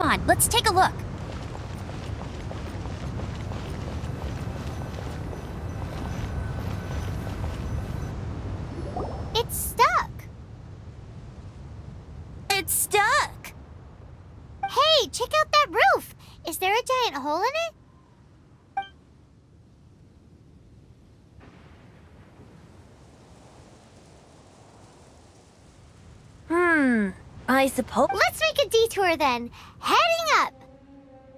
Come on, let's take a look. It's stuck. It's stuck! Hey, check out that roof. Is there a giant hole in it? I suppose... Let's make a detour then. Heading up.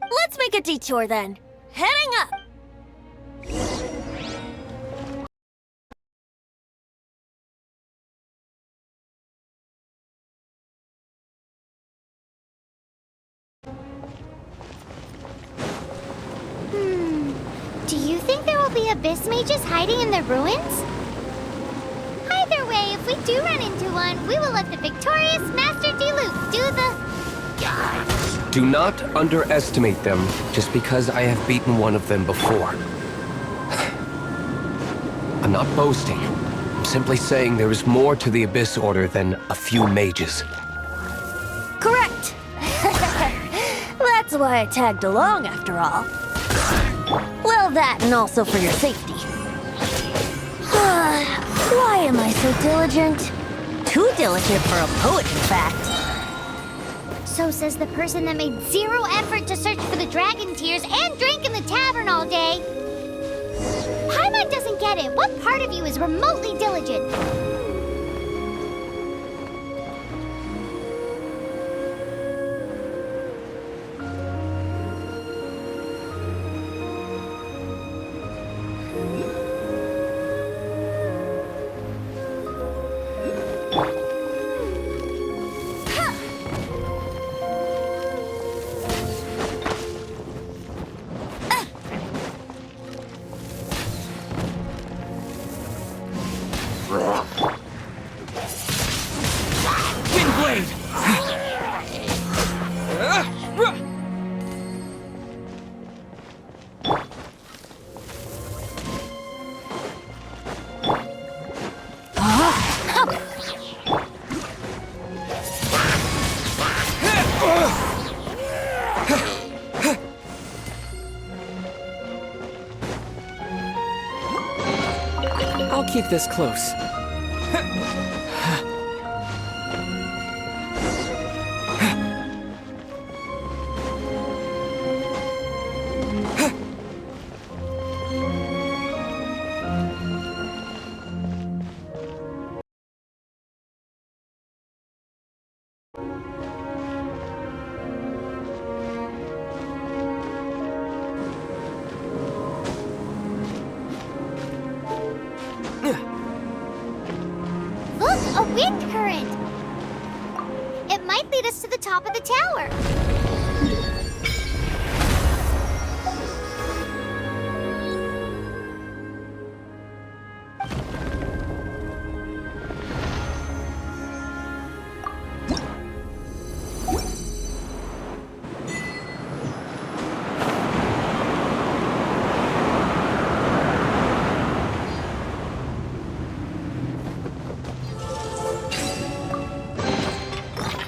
Let's make a detour then. Heading up! Do you think there will be abyss mages hiding in the ruins? Either way, if we do run into one, we will let the victorious Master Diluc do the... Do not underestimate them just because I have beaten one of them before. I'm not boasting. I'm simply saying there is more to the Abyss Order than a few mages. Correct! That's why I tagged along, after all. Well, that and also for your safety. Why am I so diligent? Too diligent for a poet, in fact. So says the person that made zero effort to search for the dragon tears and drank in the tavern all day. Paimon doesn't get it. What part of you is remotely diligent? I'll keep this close. Look, a wind current. It might lead us to the top of the tower.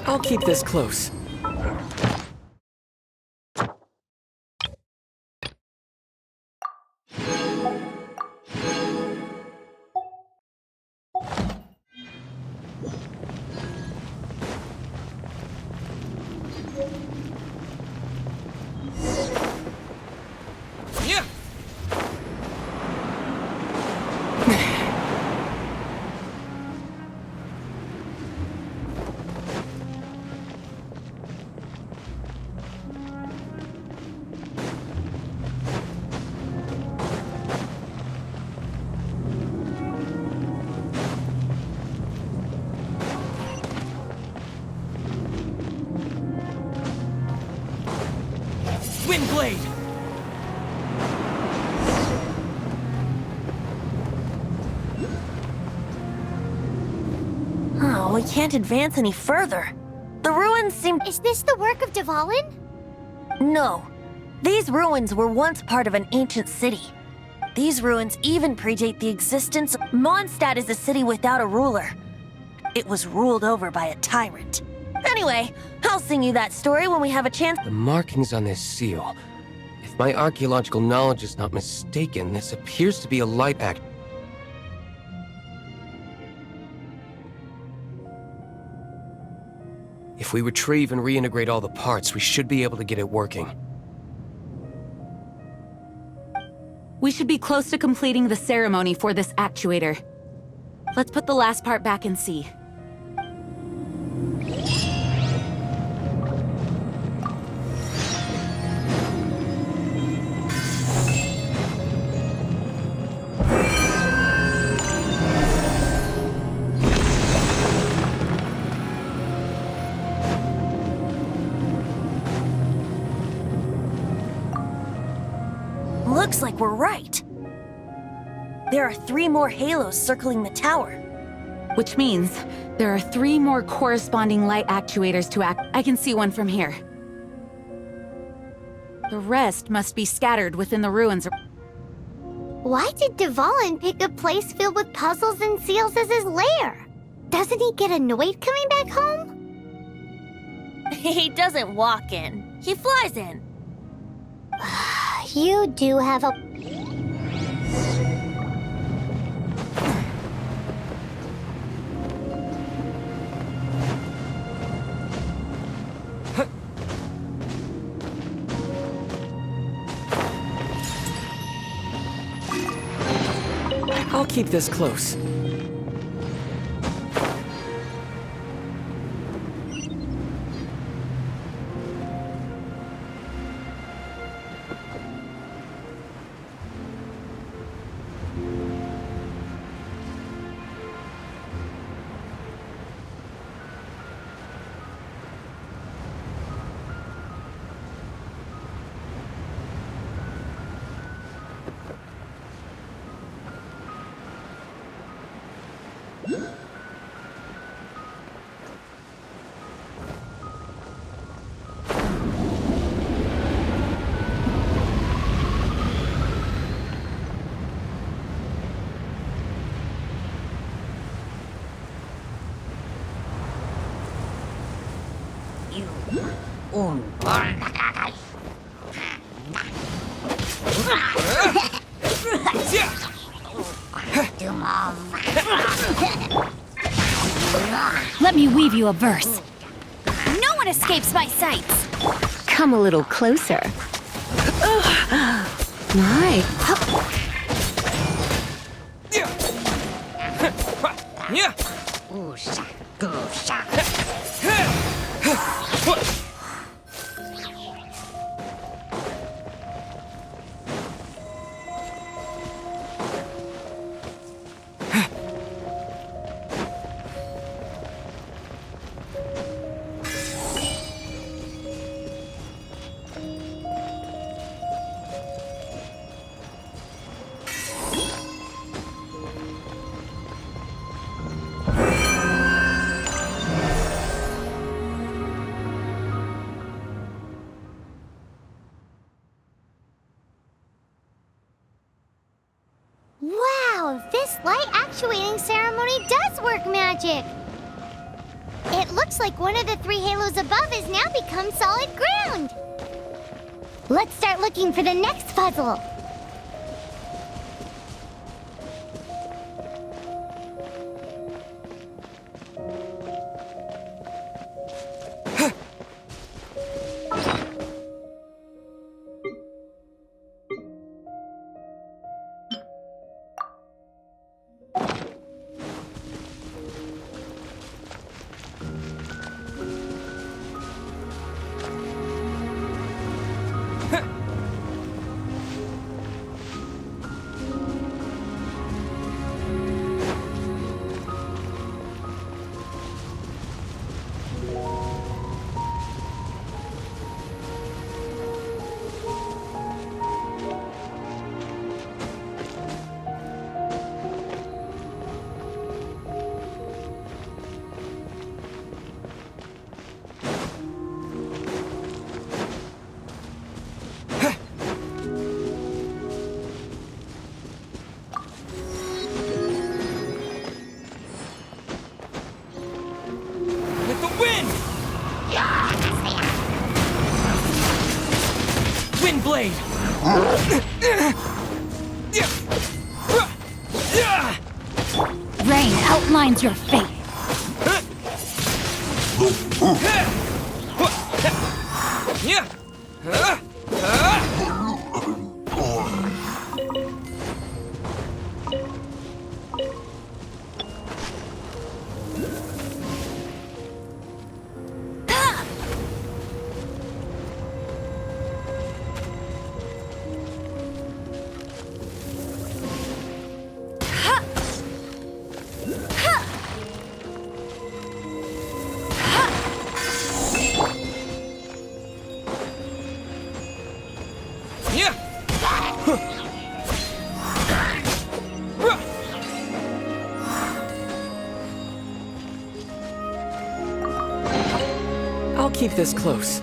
I'll keep this close. Yeah. Windblade! Oh, we can't advance any further. The ruins seem... Is this the work of Dvalin? No. These ruins were once part of an ancient city. These ruins even predate the existence... Mondstadt is a city without a ruler. It was ruled over by a tyrant. Anyway, I'll sing you that story when we have a chance. The markings on this seal. If my archaeological knowledge is not mistaken, this appears to be a light act. If we retrieve and reintegrate all the parts, we should be able to get it working. We should be close to completing the ceremony for this actuator. Let's put the last part back and see. Looks like we're right. There are 3 more halos circling the tower. Which means there are 3 more corresponding light actuators to act. I can see one from here. The rest must be scattered within the ruins. Why did Dvalin pick a place filled with puzzles and seals as his lair? Doesn't he get annoyed coming back home? He doesn't walk in. He flies in. You do have a... I'll keep this close. Let me weave you a verse. No one escapes my sights. Come a little closer. My. Wow, this light actuating ceremony does work magic! It looks like one of the 3 halos above has now become solid ground! Let's start looking for the next puzzle! blade! Rain outlines your fate. I'll keep this close.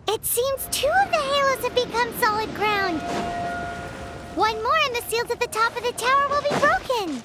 It seems 2 of the halos have become solid ground. 1 more and the seals at the top of the tower will be broken.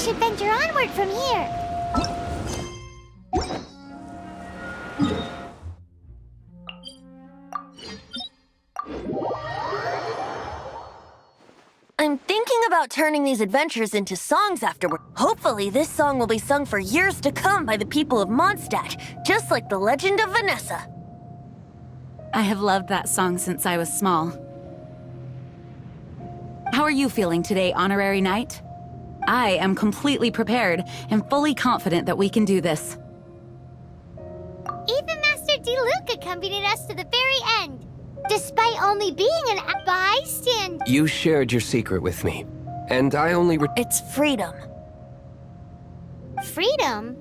should venture onward from here. I'm thinking about turning these adventures into songs afterward. Hopefully, this song will be sung for years to come by the people of Mondstadt, just like the legend of Vanessa. I have loved that song since I was small. How are you feeling today, Honorary Knight? I am completely prepared and fully confident that we can do this. Even Master D-Luke accompanied us to the very end, despite only being an bystander. You shared your secret with me, and I only It's freedom. Freedom?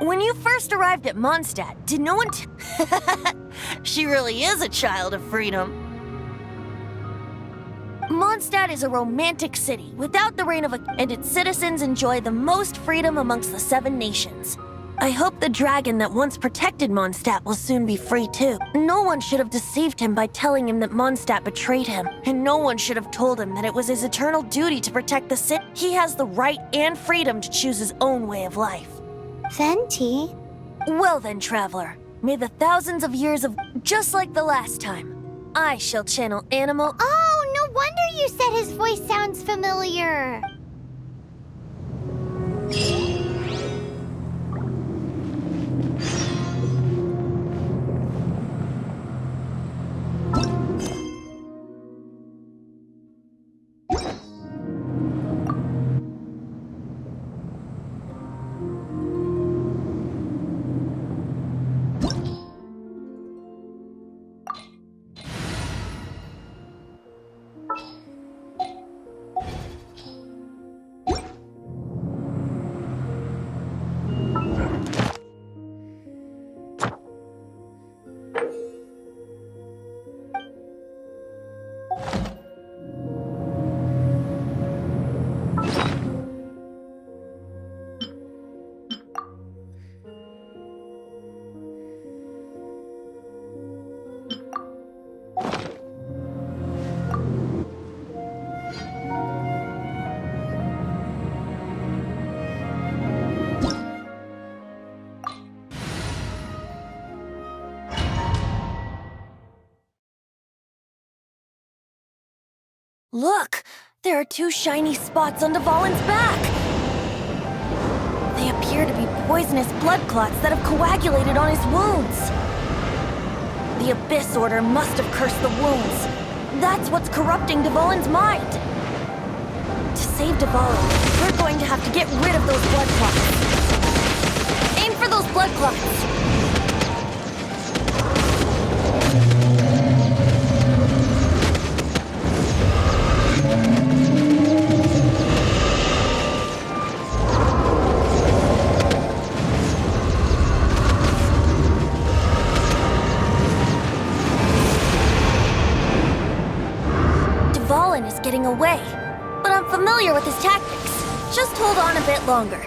When you first arrived at Mondstadt, did no one She really is a child of freedom. Mondstadt is a romantic city without the reign of a... and its citizens enjoy the most freedom amongst the 7 nations. I hope the dragon that once protected Mondstadt will soon be free too. No one should have deceived him by telling him that Mondstadt betrayed him, and no one should have told him that it was his eternal duty to protect the city. He has the right and freedom to choose his own way of life. Venti? Well then, traveler, may the thousands of years of... just like the last time, I shall channel animal... Oh, no wonder you said his voice sounds familiar. Look! There are 2 shiny spots on Dvalin's back! They appear to be poisonous blood clots that have coagulated on his wounds. The Abyss Order must have cursed the wounds. That's what's corrupting Dvalin's mind. To save Dvalin, we're going to have to get rid of those blood clots. Aim for those blood clots! Getting away, but I'm familiar with his tactics. Just hold on a bit longer.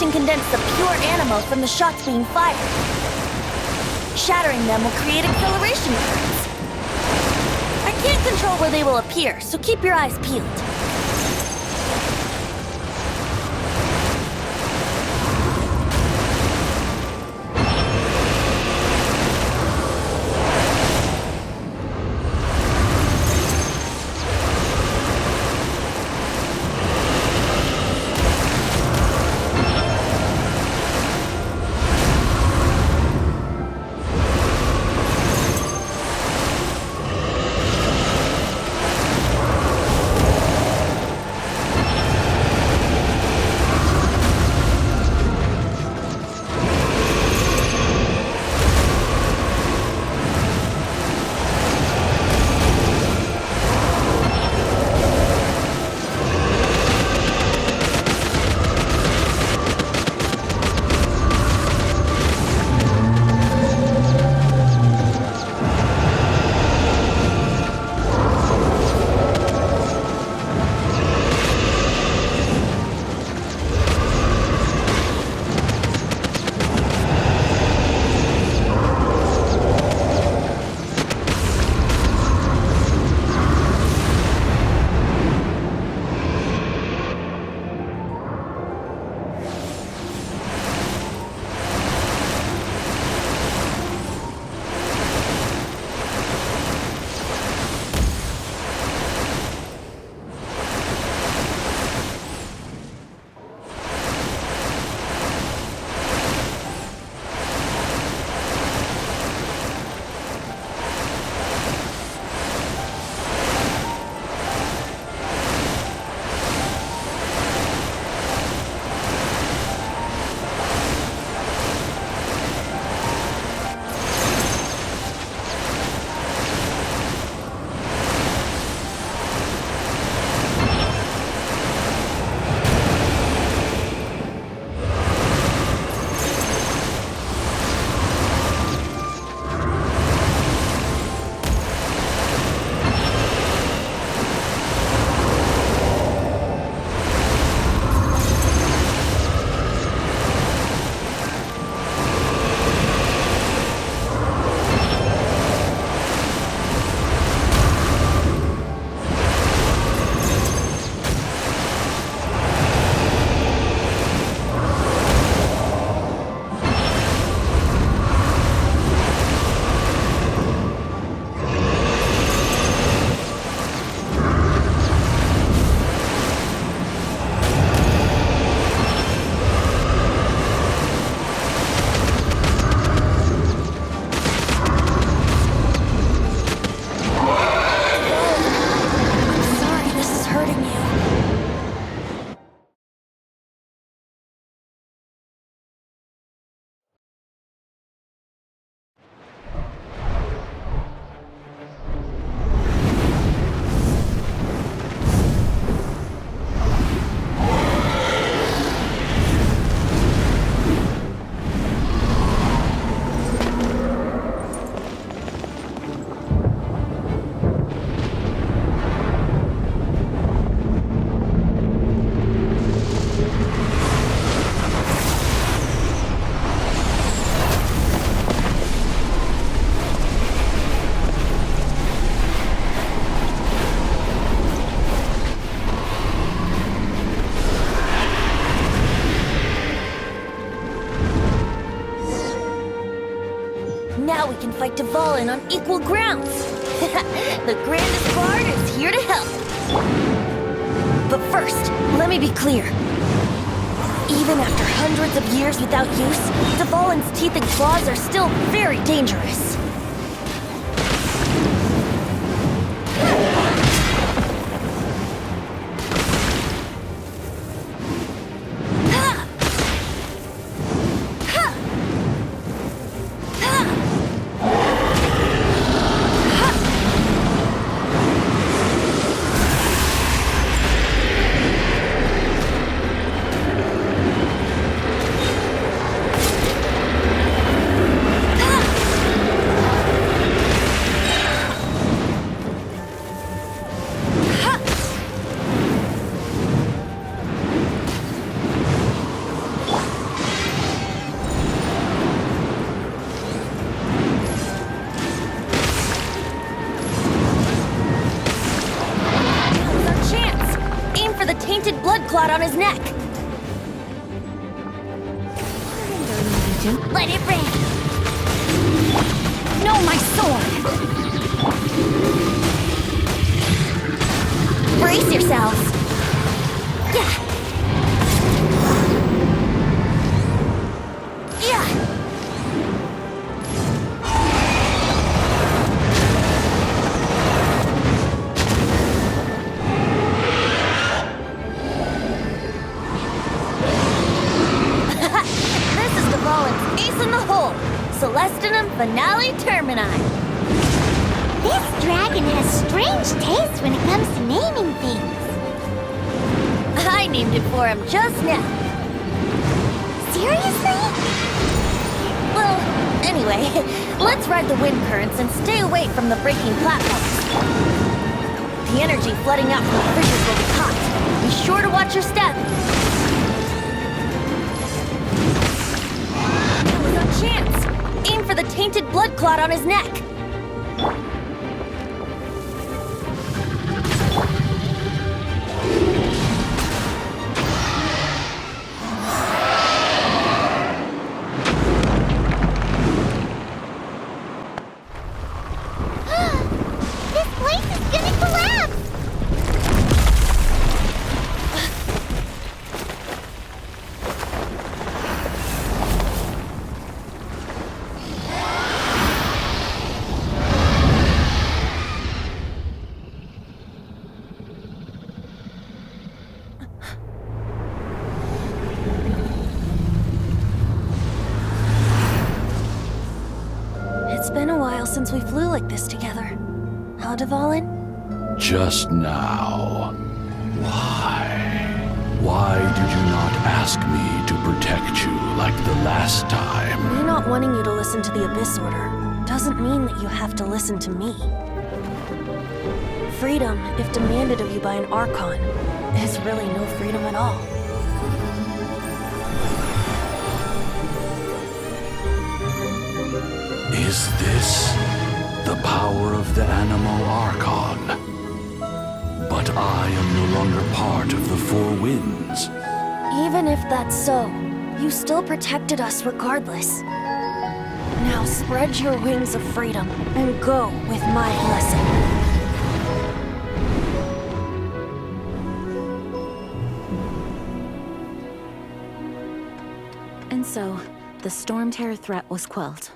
And condense the pure animal from the shots being fired. Shattering them will create acceleration currents. I can't control where they will appear, so keep your eyes peeled. Now we can fight Dvalin on equal grounds. The grandest bard is here to help. But first, let me be clear. Even after hundreds of years without use, Dvalin's teeth and claws are still very dangerous. Clot on his neck. Let it rain. No, my sword. Brace yourselves. Yeah. Yeah. Celestinum Finale Termini. This dragon has strange taste when it comes to naming things. I named it for him just now. Seriously? Well, anyway, let's ride the wind currents and stay away from the breaking platforms. The energy flooding out from the fissures will be hot. Be sure to watch your step. That was our chance. Aim for the tainted blood clot on his neck. This place is gonna collapse! It's been a while since we flew like this together. Huh, Dvalin? Just now. Why? Why did you not ask me to protect you like the last time? Me not wanting you to listen to the Abyss Order doesn't mean that you have to listen to me. Freedom, if demanded of you by an Archon, is really no freedom at all. Is this the power of the Animal Archon? But I am no longer part of the Four Winds. Even if that's so, you still protected us regardless. Now spread your wings of freedom and go with my blessing. And so, the Storm Terror threat was quelled.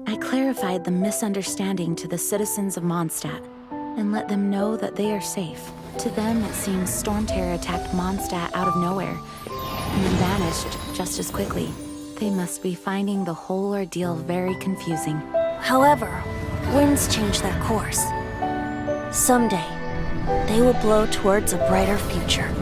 I clarified the misunderstanding to the citizens of Mondstadt and let them know that they are safe. To them, it seems Storm Terror attacked Mondstadt out of nowhere and then vanished just as quickly. They must be finding the whole ordeal very confusing. However, winds change their course. Someday, they will blow towards a brighter future.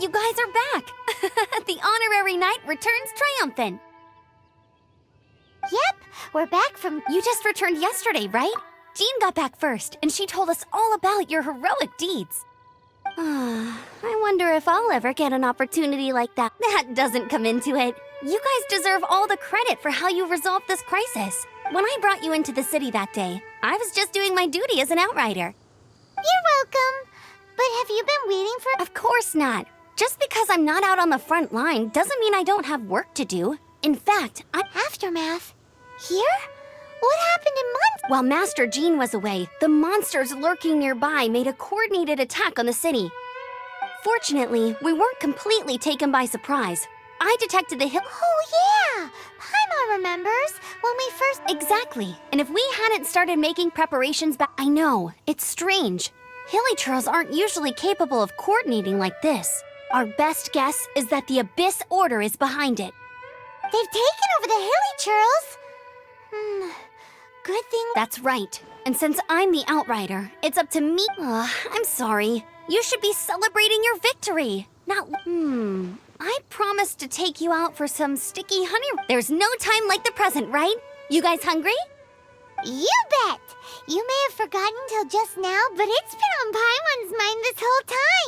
You guys are back! The honorary knight returns triumphant. Yep, we're back from... You just returned yesterday, right? Jean got back first, and she told us all about your heroic deeds. I wonder if I'll ever get an opportunity like that. That doesn't come into it. You guys deserve all the credit for how you resolved this crisis. When I brought you into the city that day, I was just doing my duty as an outrider. You're welcome. But have you been waiting for— Of course not. Just because I'm not out on the front line doesn't mean I don't have work to do. In fact, Aftermath. Here? What happened in Mondstadt? While Master Jean was away, the monsters lurking nearby made a coordinated attack on the city. Fortunately, we weren't completely taken by surprise. I detected the hill— Oh yeah! Paimon remembers when we first— Exactly. And if we hadn't started making preparations back— I know, it's strange. Hilly aren't usually capable of coordinating like this. Our best guess is that the Abyss Order is behind it. They've taken over the Hilly. Good thing— That's right. And since I'm the outrider, it's up to me— I'm sorry. You should be celebrating your victory. Not— I promised to take you out for some sticky honey— There's no time like the present, right? You guys hungry? You bet! You may have forgotten till just now, but it's been on Paimon's mind this whole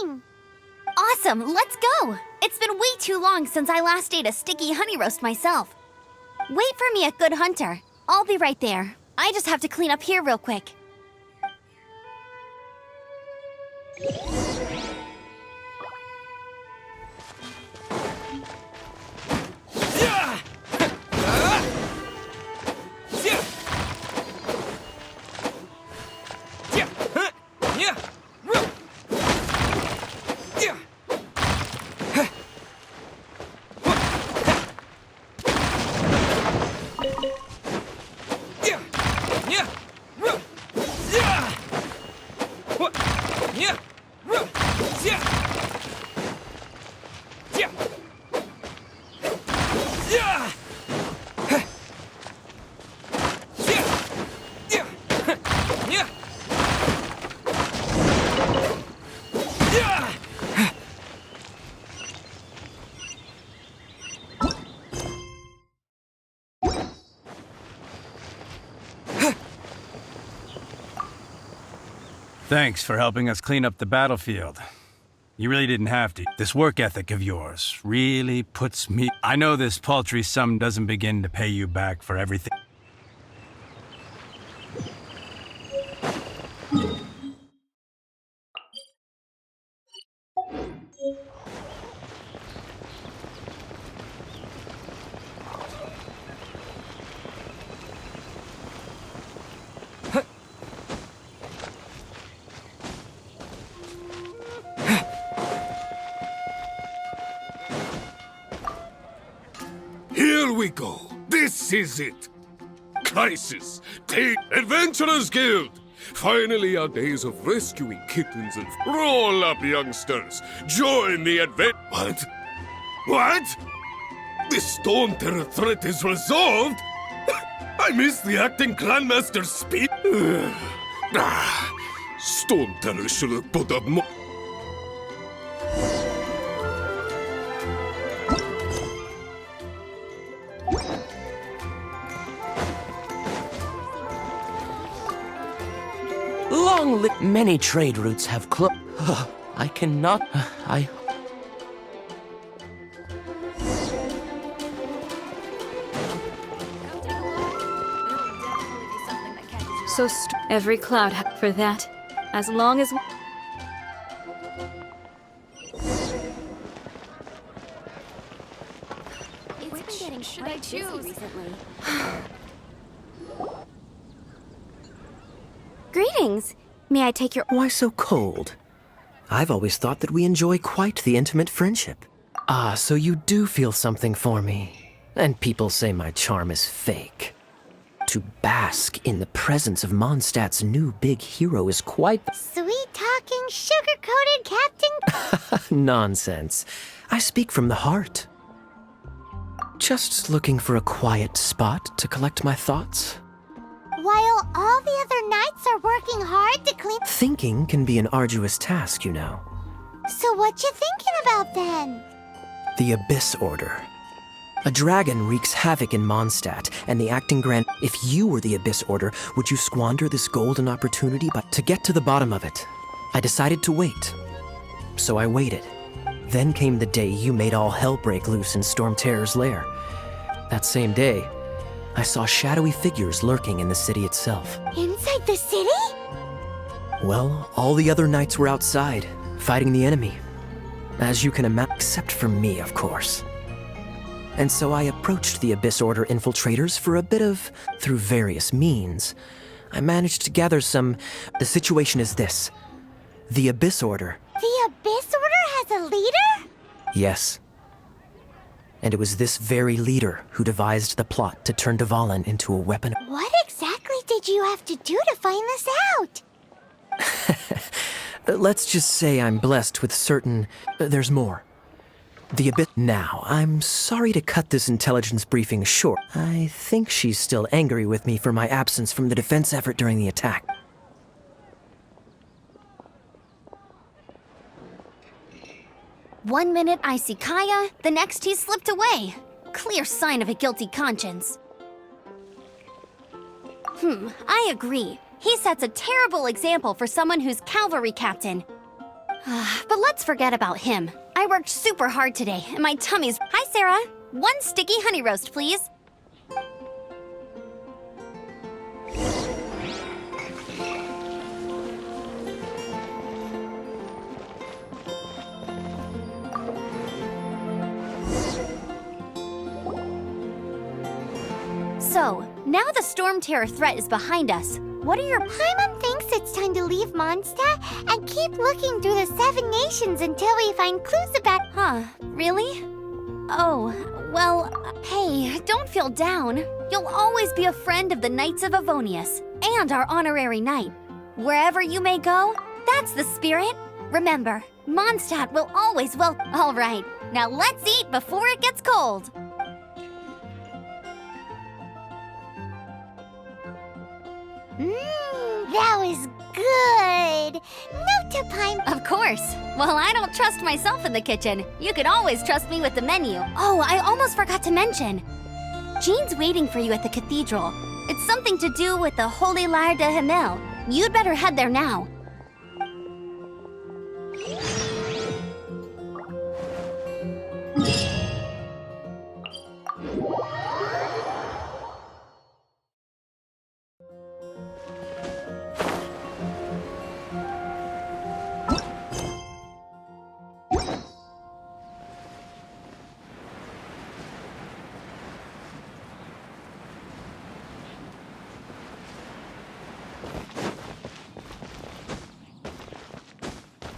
time. Awesome, let's go! It's been way too long since I last ate a sticky honey roast myself. Wait for me at Good Hunter. I'll be right there. I just have to clean up here real quick. Thanks for helping us clean up the battlefield. You really didn't have to. This work ethic of yours really puts me— I know this paltry sum doesn't begin to pay you back for everything. Here we go. This is it. Crisis. Take Adventurers Guild. Finally, our days of rescuing kittens and— Roll up, youngsters. Join the advent— What? What? The Stone Terror threat is resolved? I missed the acting Clanmaster's speech. Stone Terror should have put up more— Many trade routes have closed. I cannot. So every cloud for that. As long as... Which should I choose? Recently. Greetings. May I take your— Why so cold? I've always thought that we enjoy quite the intimate friendship. Ah, so you do feel something for me. And people say my charm is fake. To bask in the presence of Mondstadt's new big hero is quite— Sweet-talking, sugar-coated Captain— Nonsense. I speak from the heart. Just looking for a quiet spot to collect my thoughts. While all the other knights are working hard to clean— Thinking can be an arduous task, you know. So what you thinking about then? The Abyss Order. A dragon wreaks havoc in Mondstadt, and the acting grand— If you were the Abyss Order, would you squander this golden opportunity? But to get to the bottom of it, I decided to wait. so I waited. Then came the day you made all hell break loose in Storm Terror's lair. That same day, I saw shadowy figures lurking in the city itself. Inside the city? Well, all the other knights were outside, fighting the enemy. As you can imagine, except for me, of course. And so I approached the Abyss Order infiltrators for a bit of... through various means. I managed to gather some... The situation is this. The Abyss Order... The Abyss Order has a leader? Yes. And it was this very leader who devised the plot to turn Dvalin into a weapon. What exactly did you have to do to find this out? Let's just say I'm blessed with certain... there's more. The Abyss... Now, I'm sorry to cut this intelligence briefing short. I think she's still angry with me for my absence from the defense effort during the attack. One minute I see Kaya, the next he slipped away. Clear sign of a guilty conscience. I agree. He sets a terrible example for someone who's cavalry captain. But let's forget about him. I worked super hard today, and my tummy's... Hi, Sarah. 1 sticky honey roast, please. So, now the Storm Terror threat is behind us. What are your... Paimon thinks it's time to leave Mondstadt and keep looking through the 7 nations until we find clues about... Huh, really? Oh, well, hey, don't feel down. You'll always be a friend of the Knights of Avonius, and our honorary knight. Wherever you may go, that's the spirit. Remember, Mondstadt will always All right, now let's eat before it gets cold. That was good. Note to Paimon. Of course. Well, I don't trust myself in the kitchen. You can always trust me with the menu. Oh, I almost forgot to mention. Jean's waiting for you at the cathedral. It's something to do with the Holy Lyre de Himmel. You'd better head there now.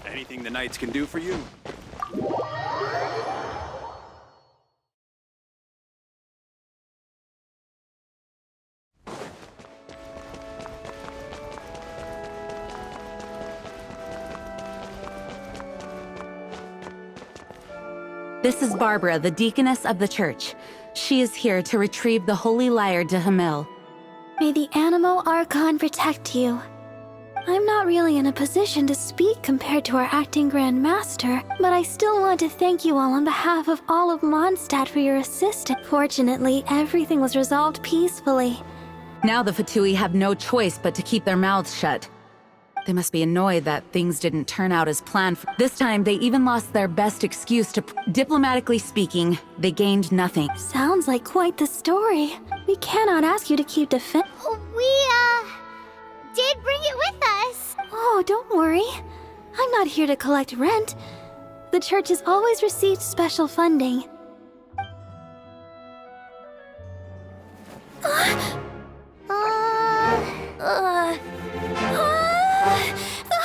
Anything the Knights can do for you? This is Barbara, the deaconess of the church. She is here to retrieve the Holy Lyre de Himmel. May the Animo Archon protect you. I'm not really in a position to speak compared to our acting Grand Master, but I still want to thank you all on behalf of all of Mondstadt for your assistance. Fortunately, everything was resolved peacefully. Now the Fatui have no choice but to keep their mouths shut. They must be annoyed that things didn't turn out as planned. This time, they even lost their best excuse to... Diplomatically speaking, they gained nothing. Sounds like quite the story. We cannot ask you to keep defense. We, did bring it with us. Oh, don't worry. I'm not here to collect rent. The church has always received special funding. The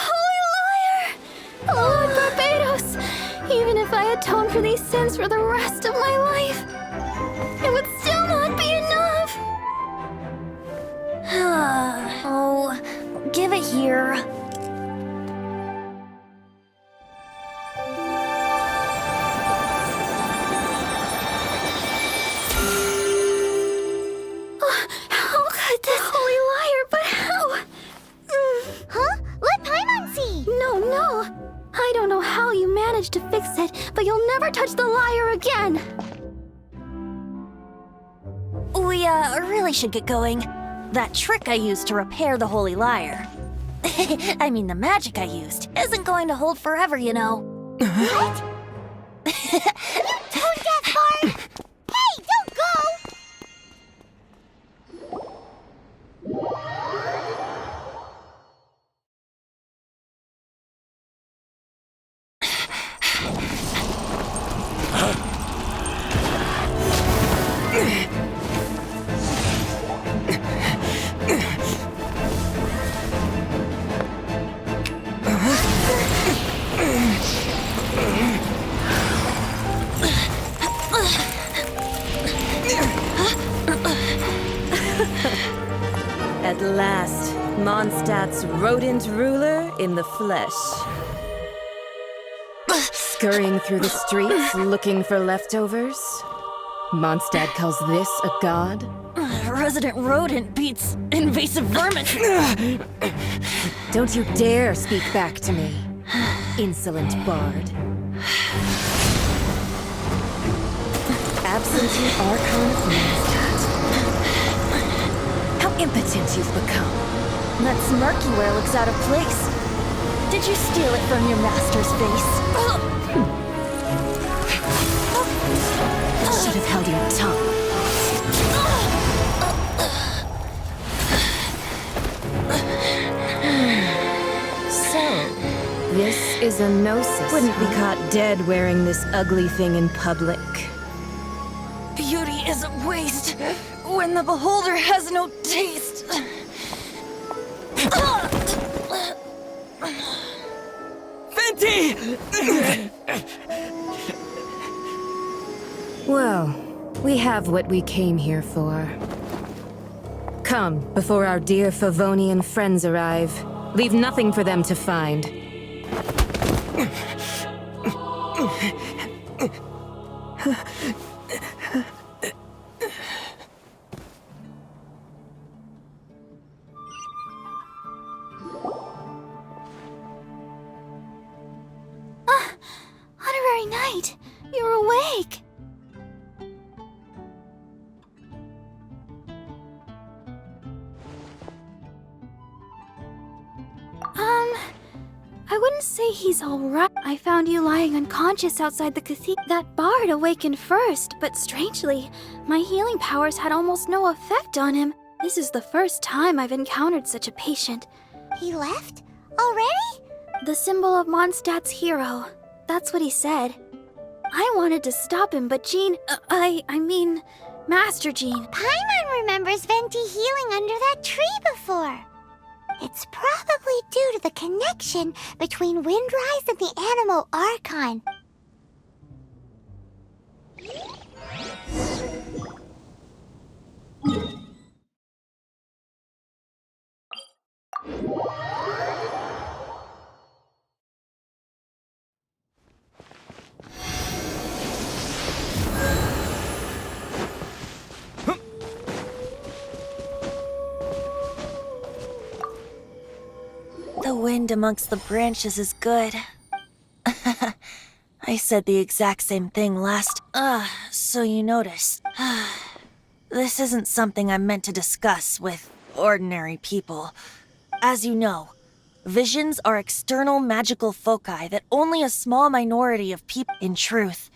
Holy Lyre! Lord Barbados! Even if I atone for these sins for the rest of my life, it would still not be enough! Oh, give it here. How could this Holy Lyre, but how? Huh? Let Paimon see! No. I don't know how you managed to fix it, but you'll never touch the lyre again! We, really should get going. That trick I used to repair the Holy Lyre. I mean, the magic I used isn't going to hold forever, you know. What? You tone-deaf bard! Hey, don't go! At last, Mondstadt's rodent ruler in the flesh. Scurrying through the streets looking for leftovers? Mondstadt calls this a god? Resident rodent beats invasive vermin. Don't you dare speak back to me, insolent bard. Absentee Archon of Mondstadt. How impotent you've become. That smirky wear looks out of place. Did you steal it from your master's face? Should have held your tongue. So, this is a gnosis. Wouldn't be caught dead wearing this ugly thing in public. Beauty is a waste when the beholder has no taste. Fenty! Well, we have what we came here for. Come, before our dear Favonian friends arrive. Leave nothing for them to find. Honorary Knight, you're awake. I wouldn't say he's alright. I found you lying unconscious outside the cathedral. That bard awakened first, but strangely, my healing powers had almost no effect on him. This is the first time I've encountered such a patient. He left? Already? The symbol of Mondstadt's hero. That's what he said. I wanted to stop him, but Jean... I mean, Master Jean. Paimon remembers Venti healing under that tree before. It's probably due to the connection between Windrise and the Animal Archon. The wind amongst the branches is good. I said the exact same thing last... so you noticed. This isn't something I'm meant to discuss with ordinary people. As you know, visions are external magical foci that only a small minority of people... In truth,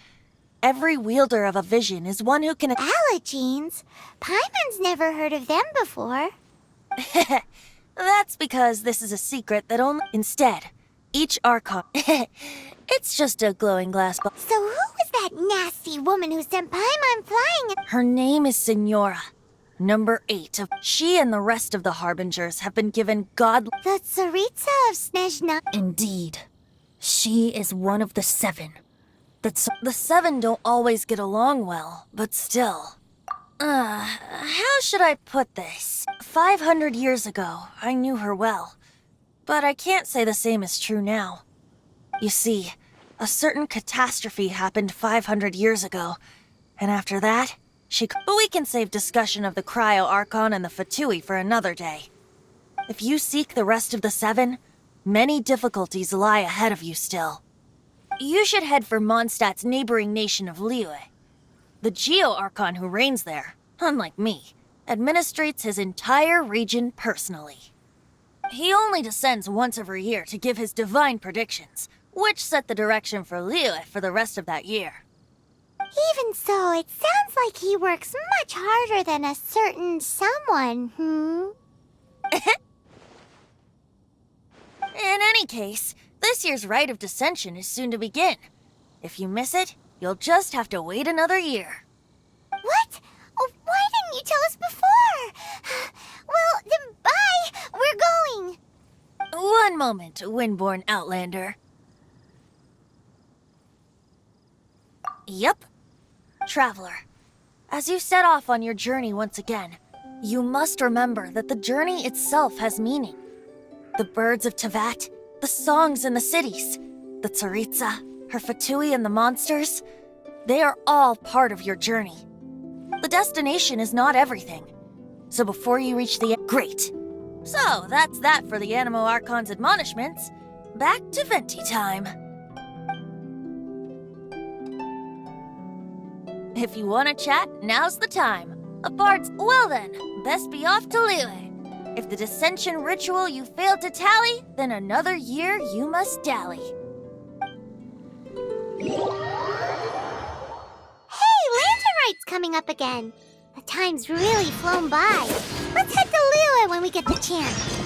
every wielder of a vision is one who can... Allergenes? Paimon's never heard of them before. That's because this is a secret that only... Instead, each Archon... It's just a glowing glass ball. So who was that nasty woman who sent Paimon flying? Her name is Signora, number 8 of... She and the rest of the Harbingers have been given god... The Tsaritsa of Snezhna. Indeed. She is one of the 7. The 7 don't always get along well, but still... how should I put this? 500 years ago, I knew her well. But I can't say the same is true now. You see, a certain catastrophe happened 500 years ago, and after that, But we can save discussion of the Cryo Archon and the Fatui for another day. If you seek the rest of the 7, many difficulties lie ahead of you still. You should head for Mondstadt's neighboring nation of Liyue. The Geo-Archon who reigns there, unlike me, administrates his entire region personally. He only descends once every year to give his divine predictions, which set the direction for Liyue for the rest of that year. Even so, it sounds like he works much harder than a certain someone, In any case, this year's Rite of Dissension is soon to begin. If you miss it, you'll just have to wait another year. What? Oh, why didn't you tell us before? Well, then bye! We're going! One moment, Windborn Outlander. Yep. Traveler, as you set off on your journey once again, you must remember that the journey itself has meaning. The birds of Tevat, the songs in the cities, the Tsaritsa, her Fatui and the monsters, they are all part of your journey. The destination is not everything. So before you reach the end, great. So that's that for the Animo Archon's admonishments. Back to Venti time. If you want to chat, now's the time. Well then, best be off to Liyue. If the dissension ritual you failed to tally, then another year you must dally. Hey, Lantern Rite's coming up again. The time's really flown by. Let's head to Liyue when we get the chance.